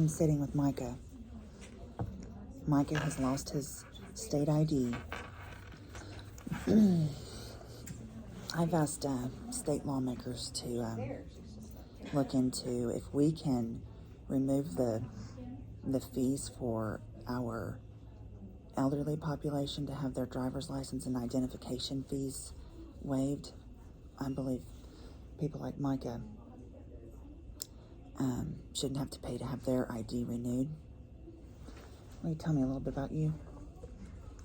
I'm sitting with Micah. Micah has lost his state ID. I've asked state lawmakers to look into if we can remove the fees for our elderly population to have their driver's license and identification fees waived. I believe people like Micah shouldn't have to pay to have their ID renewed. Will you tell me a little bit about you?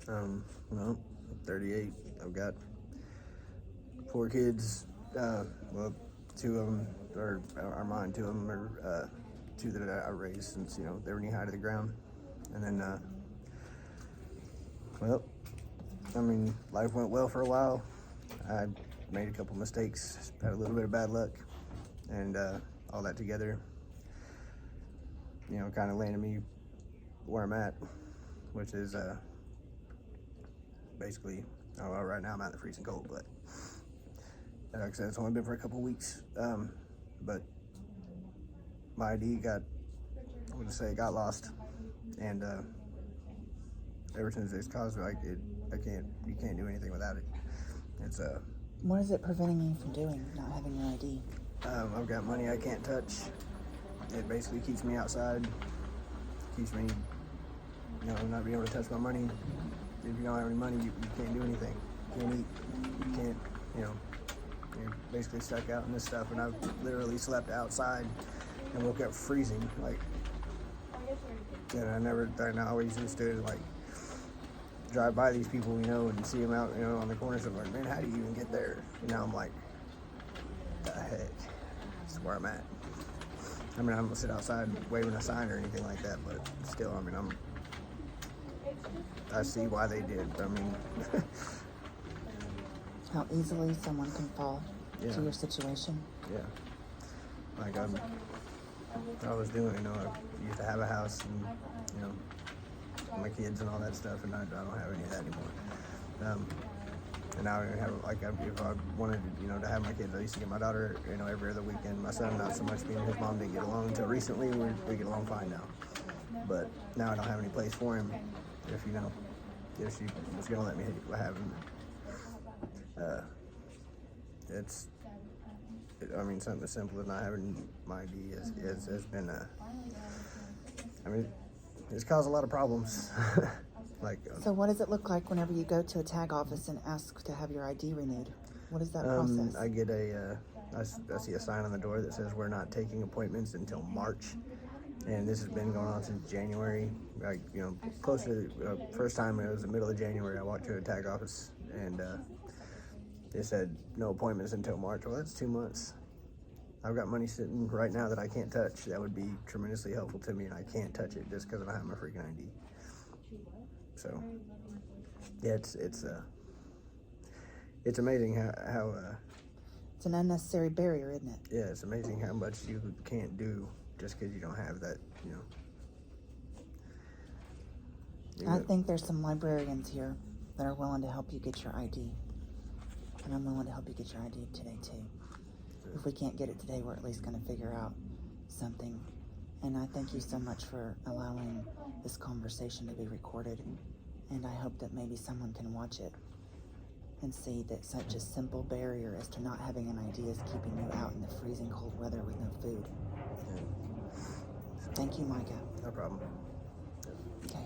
Well, I'm 38. I've got 4 kids. Well, 2 of them are mine. 2 of them are 2 that I raised since, they were knee high to the ground. And then, life went well for a while. I made a couple mistakes, had a little bit of bad luck, and all that together, kind of landed me where I'm at, which is basically, right now I'm out in the freezing cold, but like I said, it's only been for a couple weeks, but my ID got lost, and ever since it's caused, you can't do anything without it. It's What is it preventing you from doing, not having your ID? I've got money I can't touch. It basically keeps me outside, keeps me, not being able to touch my money. If you don't have any money, you can't do anything. You can't eat. You can't, you're basically stuck out in this stuff. And I've literally slept outside and woke up freezing. And I always used to drive by these people, and see them out, on the corners. I'm like, man, how do you even get there? I'm like, the heck? This is where I'm at. I don't gonna sit outside waving a sign or anything like that, but still, I see why they did. How easily someone can fall to your situation. Yeah. I was doing, I used to have a house and, my kids and all that stuff, and I don't have any of that anymore. And now I have, if I wanted to, to have my kids, I used to get my daughter, every other weekend. My son, not so much. Me and his mom didn't get along until recently. We get along fine now. But now I don't have any place for him. If she was gonna let me have him, something as simple as not having my ID has been it's caused a lot of problems. So what does it look like whenever you go to a tag office and ask to have your ID renewed? What is that process? I get I see a sign on the door that says we're not taking appointments until March. And this has been going on since January. Closer to first time it was the middle of January. I walked to a tag office and they said no appointments until March. Well, that's 2 months. I've got money sitting right now that I can't touch. That would be tremendously helpful to me, and I can't touch it just because I don't have my freaking ID. So, yeah, it's amazing how it's an unnecessary barrier, isn't it? Yeah, it's amazing how much you can't do just because you don't have that, I think there's some librarians here that are willing to help you get your ID. And I'm willing to help you get your ID today, too. If we can't get it today, we're at least going to figure out something. And I thank you so much for allowing this conversation to be recorded. And I hope that maybe someone can watch it and see that such a simple barrier as to not having an ID is keeping you out in the freezing cold weather with no food. Thank you, Micah. No problem. Okay.